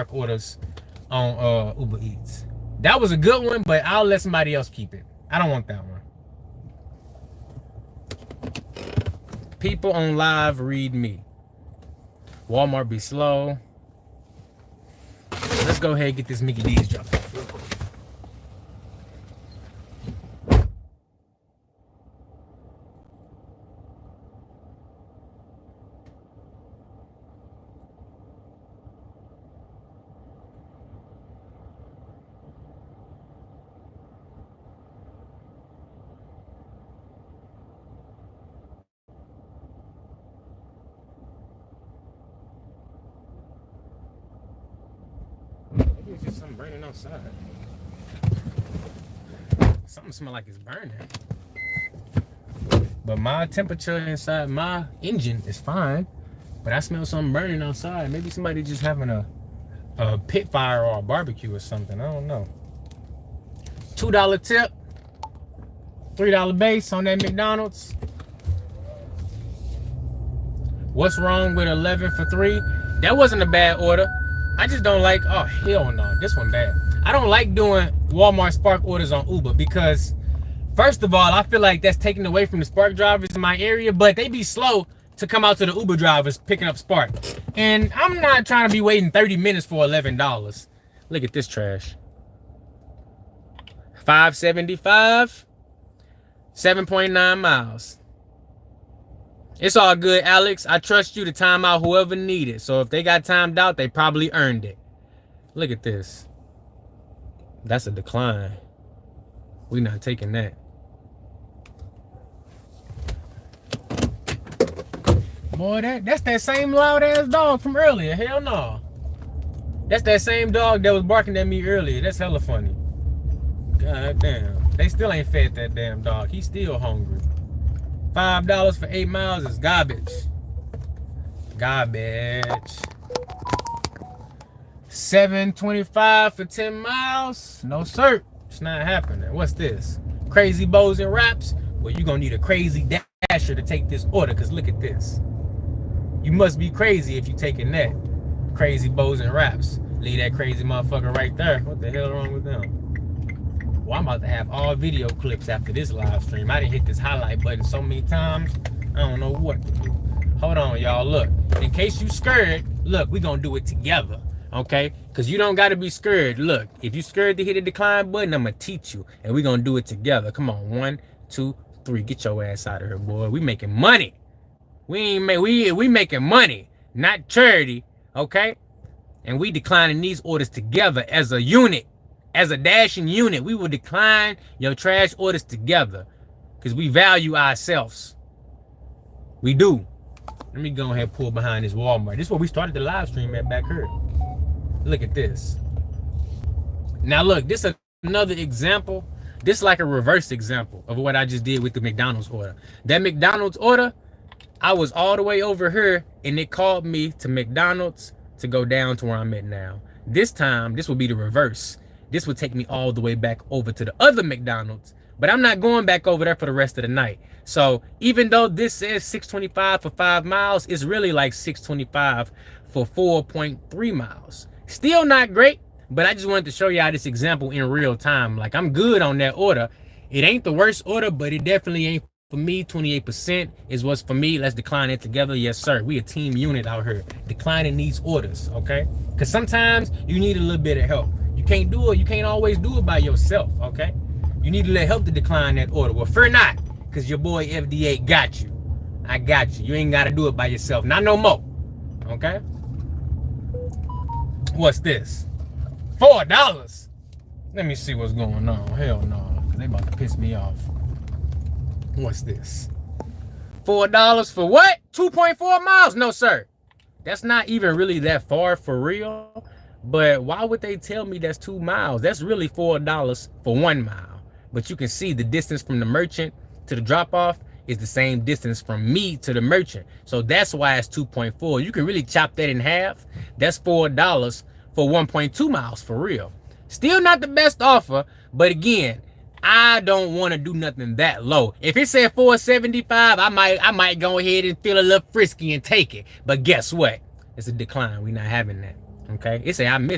orders on Uber Eats. That was a good one, but I'll let somebody else keep it. I don't want that one. People on live read me. Walmart be slow. Let's go ahead and get this Mickey D's dropped off real quick. Maybe it's just something burning outside. Something smells like it's burning. But my temperature inside my engine is fine. But I smell something burning outside. Maybe somebody just having a pit fire or a barbecue or something. I don't know. $2 tip. $3 base on that McDonald's. What's wrong with 11 for 3? That wasn't a bad order. I just don't like, oh hell no, this one bad. I don't like doing Walmart Spark orders on Uber because first of all, I feel like that's taken away from the Spark drivers in my area, but they be slow to come out to the Uber drivers picking up Spark. And I'm not trying to be waiting 30 minutes for $11. Look at this trash. $5.75, 7.9 miles. It's all good, Alex. I trust you to time out whoever needed. So if they got timed out, they probably earned it. Look at this. That's a decline. We're not taking that. Boy, that's that same loud ass dog from earlier. Hell no. That's that same dog that was barking at me earlier. That's hella funny. God damn. They still ain't fed that damn dog. He's still hungry. $5 for 8 miles is garbage. Garbage. $7.25 for 10 miles? No, sir. It's not happening. What's this? Crazy bows and wraps? Well, you're going to need a crazy dasher to take this order, because look at this. You must be crazy if you're taking that. Crazy bows and wraps. Leave that crazy motherfucker right there. What the hell wrong with them? Well, I'm about to have all video clips after this live stream. I didn't hit this highlight button so many times, I don't know what to do. Hold on, y'all. Look, in case you scared, look, we gonna do it together, okay? Because you don't got to be scared. Look, if you scared to hit the decline button, I'm gonna teach you, and we gonna do it together. Come on, 1, 2, 3. Get your ass out of here, boy. We making money. We making money, not charity, okay? And we declining these orders together as a unit. As a dashing unit, we will decline your trash orders together because we value ourselves. We do. Let me go ahead and pull behind this Walmart. This is where we started the live stream at back here. Look at this. Now look, this is another example. This is like a reverse example of what I just did with the McDonald's order. That McDonald's order, I was all the way over here and it called me to McDonald's to go down to where I'm at now. This time, this will be the reverse. This would take me all the way back over to the other McDonald's, but I'm not going back over there for the rest of the night. So even though this says $6.25 for 5 miles, it's really like $6.25 for 4.3 miles. Still not great, but I just wanted to show y'all this example in real time. Like, I'm good on that order. It ain't the worst order, but it definitely ain't for me. 28% is what's for me. Let's decline it together. Yes, sir. We a team unit out here declining these orders, okay? Because sometimes you need a little bit of help. You can't do it. You can't always do it by yourself, okay? You need a little help to decline that order. Well, fear not, because your boy FDA got you. I got you. You ain't got to do it by yourself. Not no more, okay? What's this? $4. Let me see what's going on. Hell no, because they about to piss me off. What's this? $4 for what? 2.4 miles? No, sir. That's not even really that far for real. But why would they tell me that's 2 miles? That's really $4 for 1 mile. But you can see the distance from the merchant to the drop-off is the same distance from me to the merchant. So that's why it's 2.4. You can really chop that in half. That's $4 for 1.2 miles for real. Still not the best offer, but again, I don't want to do nothing that low. If it said $4.75, I might go ahead and feel a little frisky and take it. But guess what? It's a decline. We're not having that. Okay, it say I missed